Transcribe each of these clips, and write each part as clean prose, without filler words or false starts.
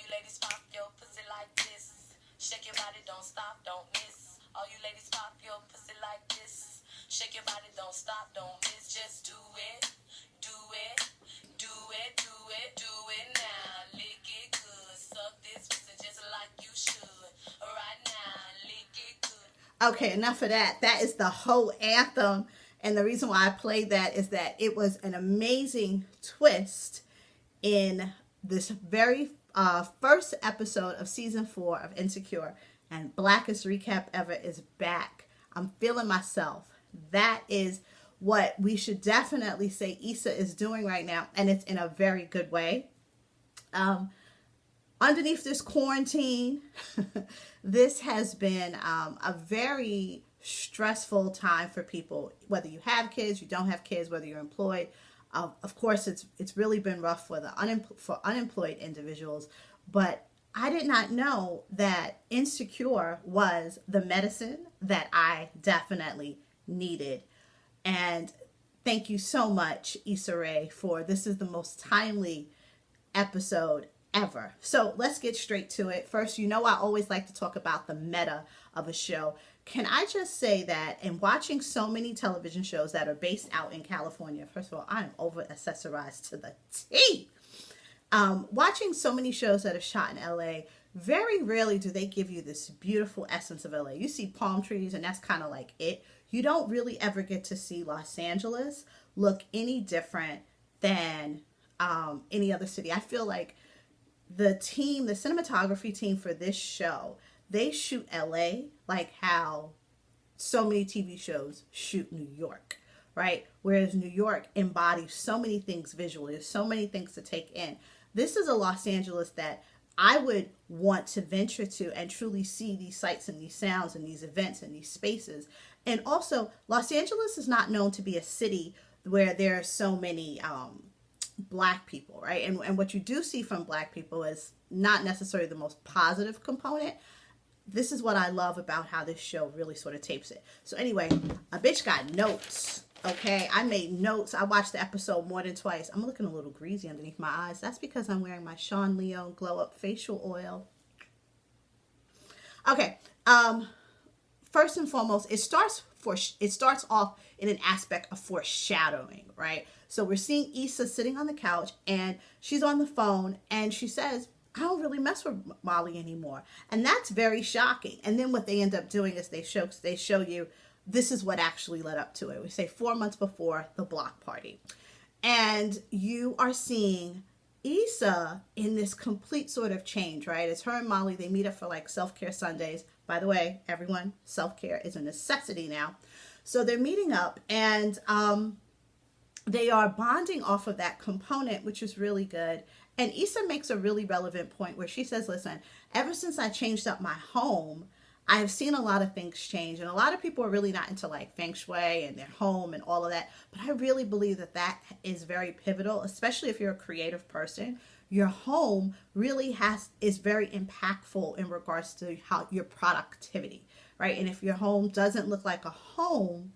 you ladies pop your pussy like this. Shake your body, don't stop, don't miss. All you ladies pop your pussy like this. Shake your body, don't stop, don't miss. Just do it, do it, do it, do it, do it now. Lick it good, suck this pussy just like you should. Right now, lick it good. Okay, enough of that. That is the whole anthem. And the reason why I played that is that it was an amazing twist in this very first episode of season 4 of Insecure. And Blackest recap ever is back. I'm feeling myself. That is what we should definitely say Issa is doing right now. And it's in a very good way. Underneath this quarantine, this has been a very stressful time for people, whether you have kids, you don't have kids, whether you're employed. Of course, it's really been rough for the unemployed individuals, but I did not know that Insecure was the medicine that I definitely needed. And thank you so much, Issa Rae, for this is the most timely episode ever. So let's get straight to it. First, you know I always like to talk about the meta of a show. Can I just say that in watching so many television shows that are based out in California, first of all, I am over accessorized to the T. Watching so many shows that are shot in LA, very rarely do they give you this beautiful essence of LA. You see palm trees and that's kind of like it. You don't really ever get to see Los Angeles look any different than any other city. I feel like the cinematography team for this show, they shoot LA like how so many TV shows shoot New York, right? Whereas New York embodies so many things visually, there's so many things to take in. This is a Los Angeles that I would want to venture to and truly see these sights and these sounds and these events and these spaces. And also, Los Angeles is not known to be a city where there are so many Black people, right? And what you do see from Black people is not necessarily the most positive component. This is what I love about how this show really sort of tapes it. So anyway, a bitch got notes, okay? I made notes. I watched the episode more than twice. I'm looking a little greasy underneath my eyes. That's because I'm wearing my Sean Leon Glow Up Facial Oil. Okay, first and foremost, it starts off in an aspect of foreshadowing, right? So we're seeing Issa sitting on the couch and she's on the phone and she says, I don't really mess with Molly anymore. And that's very shocking. And then what they end up doing is they show you this is what actually led up to it. We say 4 months before the block party. And you are seeing Issa in this complete sort of change, right? It's her and Molly. They meet up for like self-care Sundays. By the way, everyone, self-care is a necessity now. So they're meeting up and they are bonding off of that component, which is really good. And Issa makes a really relevant point where she says, listen, ever since I changed up my home, I have seen a lot of things change. And a lot of people are really not into like feng shui and their home and all of that. But I really believe that that is very pivotal, especially if you're a creative person. Your home really is very impactful in regards to how your productivity, right? And if your home doesn't look like a home,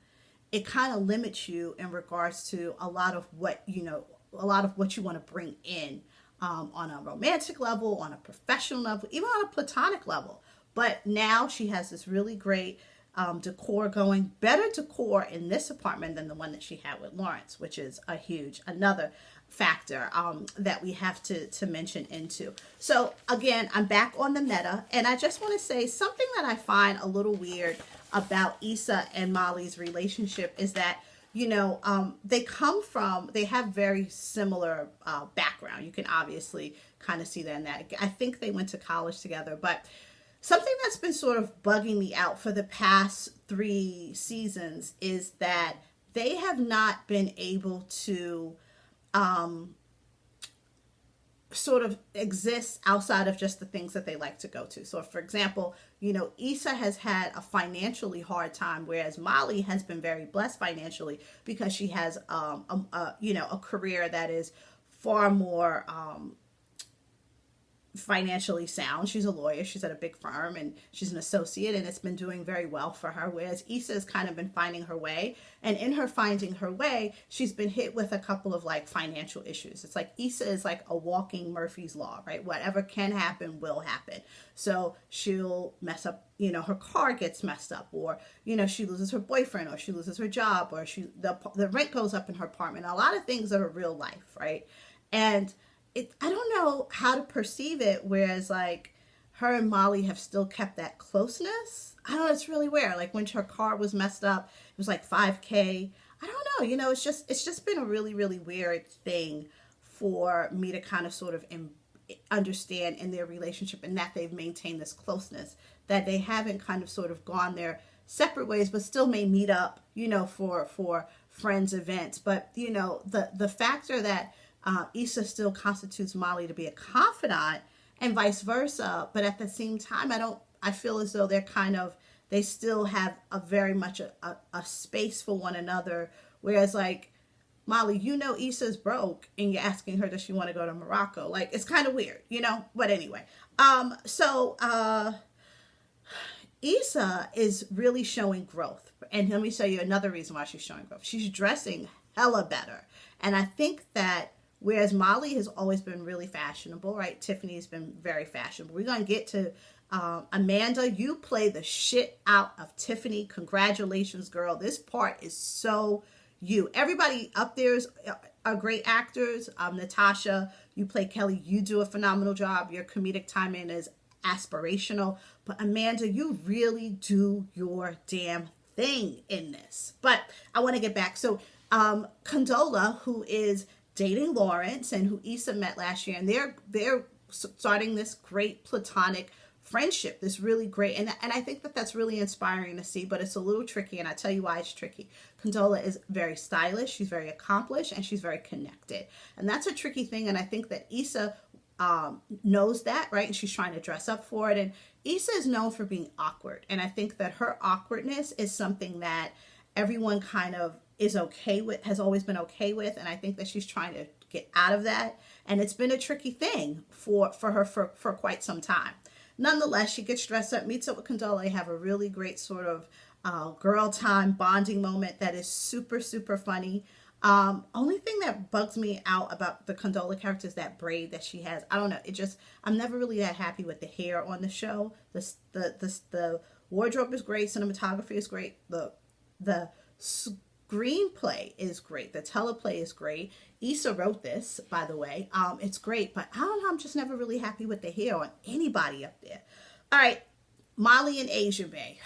it kind of limits you in regards to a lot of what you want to bring in on a romantic level, on a professional level, even on a platonic level. But now she has this really great decor going, better decor in this apartment than the one that she had with Lawrence, which is another factor that we have to mention into. So again, I'm back on the meta, and I just want to say something that I find a little weird about Issa and Molly's relationship is that, they have very similar background. You can obviously kind of see that in that. I think they went to college together, but something that's been sort of bugging me out for the past 3 seasons is that they have not been able to sort of exist outside of just the things that they like to go to. So for example, Issa has had a financially hard time, whereas Molly has been very blessed financially because she has a career that is far more financially sound. She's a lawyer. She's at a big firm and she's an associate, and it's been doing very well for her. Whereas Issa has kind of been finding her way. And in her finding her way, she's been hit with a couple of like financial issues. It's like Issa is like a walking Murphy's Law, right? Whatever can happen will happen. So she'll mess up, her car gets messed up, or, she loses her boyfriend, or she loses her job, or the rent goes up in her apartment. A lot of things that are real life, right? And I don't know how to perceive it, whereas like her and Molly have still kept that closeness. I don't know, it's really weird. Like when her car was messed up, it was like $5,000. I don't know, it's just been a really, really weird thing for me to kind of sort of understand in their relationship, and that they've maintained this closeness, that they haven't kind of sort of gone their separate ways, but still may meet up, for friends events. But, the factor that Issa still constitutes Molly to be a confidant and vice versa. But at the same time, I feel as though they still have a very much a space for one another. Whereas like Molly, Issa's broke and you're asking her, does she want to go to Morocco? Like, it's kind of weird, but anyway. So Issa is really showing growth. And let me tell you another reason why she's showing growth. She's dressing hella better. And I think that whereas Molly has always been really fashionable, right? Tiffany's been very fashionable. We're going to get to Amanda. You play the shit out of Tiffany. Congratulations, girl. This part is so you. Everybody up there are great actors. Natasha, you play Kelly. You do a phenomenal job. Your comedic timing is aspirational. But Amanda, you really do your damn thing in this. But I want to get back. So Condola, who is dating Lawrence and who Issa met last year, and they're starting this great platonic friendship, this really great, and I think that that's really inspiring to see, but it's a little tricky, and I tell you why it's tricky. Condola is very stylish, she's very accomplished, and she's very connected, and that's a tricky thing, and I think that Issa knows that, right, and she's trying to dress up for it, and Issa is known for being awkward, and I think that her awkwardness is something that everyone kind of is okay with, has always been okay with, and I think that she's trying to get out of that, and it's been a tricky thing for her for quite some time. Nonetheless, she gets dressed up, meets up with Condola. They have a really great sort of girl time bonding moment that is super, super funny. Only thing that bugs me out about the Condola character is that braid that she has. I don't know. I'm never really that happy with the hair on the show. The wardrobe is great. Cinematography is great. The screenplay is great. The teleplay is great. Issa wrote this, by the way. It's great, but I don't know. I'm just never really happy with the hair on anybody up there. All right, Molly and Asia Bay.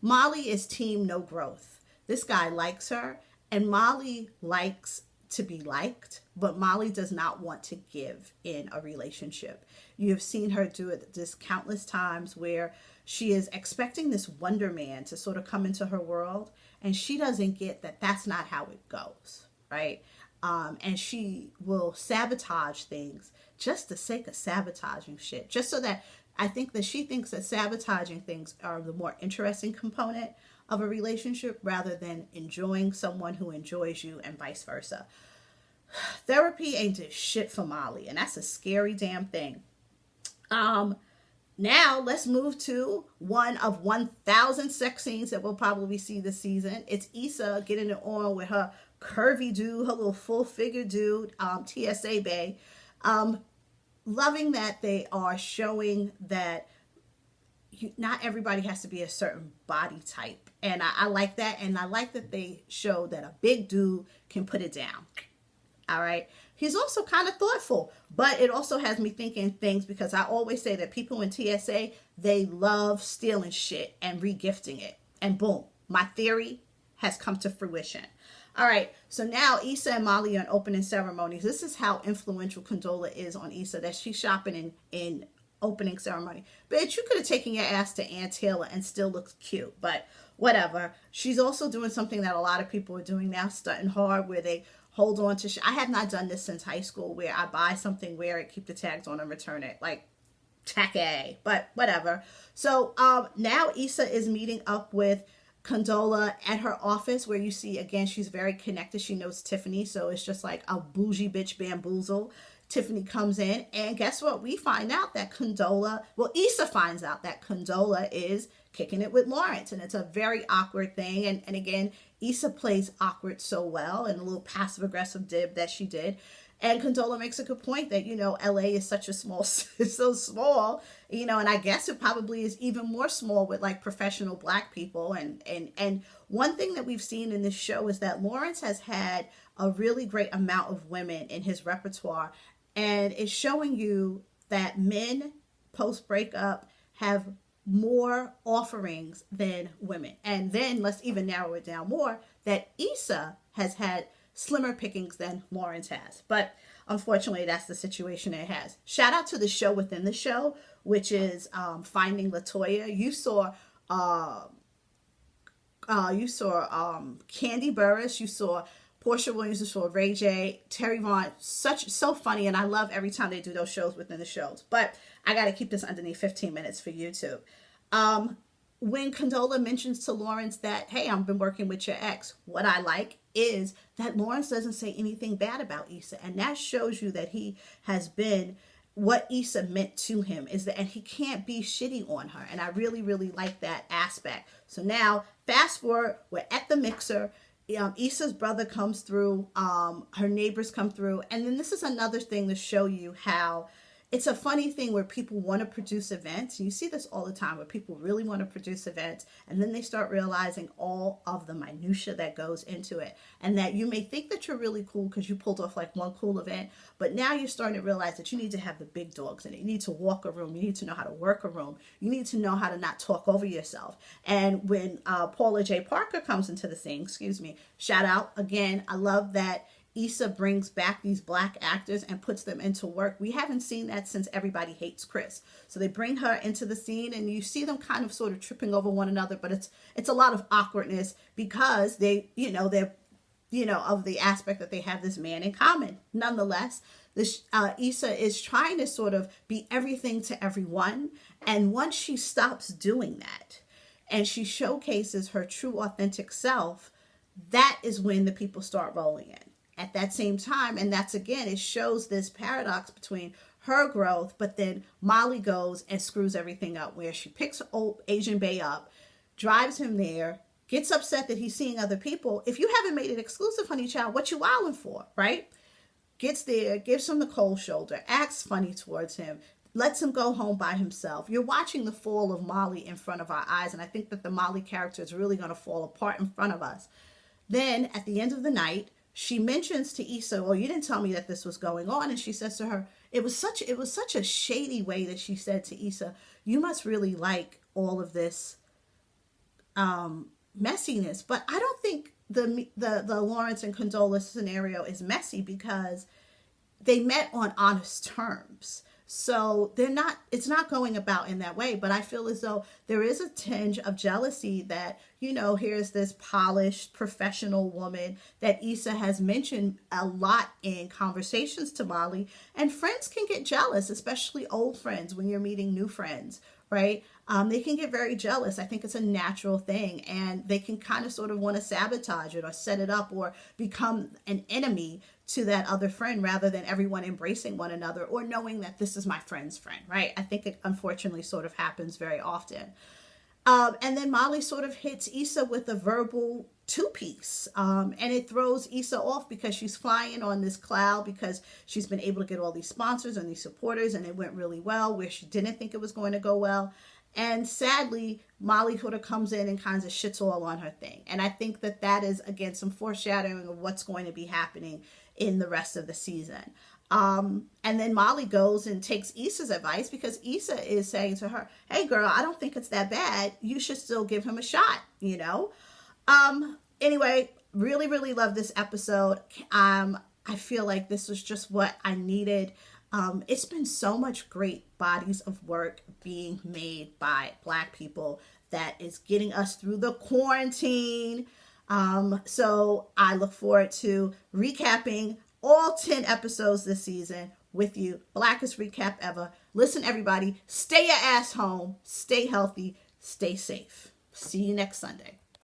Molly is team no growth. This guy likes her, and Molly likes to be liked, but Molly does not want to give in a relationship. You have seen her do it this countless times where she is expecting this Wonder Man to sort of come into her world, and she doesn't get that that's not how it goes, right? And she will sabotage things just the sake of sabotaging shit, just so that I think that she thinks that sabotaging things are the more interesting component of a relationship rather than enjoying someone who enjoys you and vice versa. Therapy ain't just shit for Molly, and that's a scary damn thing. Now let's move to one of 1,000 sex scenes that we'll probably see this season. It's Issa getting it on with her curvy dude, her little full figure dude, TSA bae. Loving that they are showing that not everybody has to be a certain body type. And I like that. And I like that they show that a big dude can put it down. All right. He's also kind of thoughtful, but it also has me thinking things, because I always say that people in TSA, they love stealing shit and regifting it. And boom, my theory has come to fruition. All right. So now Issa and Molly are in opening ceremonies. This is how influential Condola is on Issa, that she's shopping in opening ceremony. Bitch, you could have taken your ass to Aunt Taylor and still looks cute, but whatever. She's also doing something that a lot of people are doing now, stunting hard, where they hold on to I have not done this since high school, where I buy something, wear it, keep the tags on, and return it. Like, tacky, but whatever. So now Issa is meeting up with Condola at her office, where you see, again, she's very connected. She knows Tiffany, so it's just like a bougie bitch bamboozle. Tiffany comes in, and guess what? We find out that Issa finds out that Condola is kicking it with Lawrence, and it's a very awkward thing. And again, Issa plays awkward so well, and a little passive aggressive dib that she did. And Condola makes a good point that, LA is such a it's so small, and I guess it probably is even more small with like professional Black people. And one thing that we've seen in this show is that Lawrence has had a really great amount of women in his repertoire, and it's showing you that men post breakup have more offerings than women. And then let's even narrow it down more, that Issa has had slimmer pickings than Lawrence has. But unfortunately, that's the situation it has. Shout out to the show within the show, which is Finding LaToya. You saw Candy Burris, you saw Portia Williams, you saw Ray J, Terry Vaughn. So funny, and I love every time they do those shows within the shows. But I got to keep this underneath 15 minutes for YouTube. When Condola mentions to Lawrence that, hey, I've been working with your ex, what I like is that Lawrence doesn't say anything bad about Issa. And that shows you that he has been what Issa meant to him, and he can't be shitty on her. And I really, really like that aspect. So now, fast forward, we're at the mixer. Issa's brother comes through, her neighbors come through. And then this is another thing to show you how it's a funny thing where people want to produce events. And you see this all the time where people really want to produce events, and then they start realizing all of the minutia that goes into it. And that you may think that you're really cool because you pulled off like one cool event, but now you're starting to realize that you need to have the big dogs in it. You need to walk a room. You need to know how to work a room. You need to know how to not talk over yourself. And when Paula J. Parker comes into the scene, shout out again. I love that Issa brings back these Black actors and puts them into work. We haven't seen that since Everybody Hates Chris. So they bring her into the scene, and you see them kind of sort of tripping over one another, but it's a lot of awkwardness because they're of the aspect that they have this man in common. Nonetheless, Issa is trying to sort of be everything to everyone, and once she stops doing that and she showcases her true authentic self, that is when the people start rolling in. At that same time, and that's again, it shows this paradox between her growth, but then Molly goes and screws everything up, where she picks old Asian Bay up, drives him there, gets upset that he's seeing other people. If you haven't made it exclusive, honey child, what you wilding for, right? Gets there, gives him the cold shoulder, acts funny towards him, lets him go home by himself. You're watching the fall of Molly in front of our eyes, and I think that the Molly character is really going to fall apart in front of us. Then, at the end of the night, she mentions to Issa, well, you didn't tell me that this was going on. And she says to her, it was such a shady way that she said to Issa, you must really like all of this messiness. But I don't think the Lawrence and Condola scenario is messy because they met on honest terms. So it's not going about in that way, but I feel as though there is a tinge of jealousy that, here's this polished professional woman that Issa has mentioned a lot in conversations to Molly, and friends can get jealous, especially old friends when you're meeting new friends, right? They can get very jealous. I think it's a natural thing, and they can kind of sort of want to sabotage it or set it up or become an enemy to that other friend rather than everyone embracing one another or knowing that this is my friend's friend, right? I think it unfortunately sort of happens very often. And then Molly sort of hits Issa with a verbal two-piece. And it throws Issa off because she's flying on this cloud because she's been able to get all these sponsors and these supporters, and it went really well where she didn't think it was going to go well. And sadly, Molly sort of comes in and kind of shits all on her thing. And I think that is, again, some foreshadowing of what's going to be happening in the rest of the season. And then Molly goes and takes Issa's advice because Issa is saying to her, hey girl, I don't think it's that bad. You should still give him a shot, Anyway, really, really love this episode. I feel like this was just what I needed. It's been so much great bodies of work being made by Black people that is getting us through the quarantine. So I look forward to recapping all 10 episodes this season with you. Blackest recap ever. Listen, everybody, stay your ass home, stay healthy, stay safe. See you next Sunday.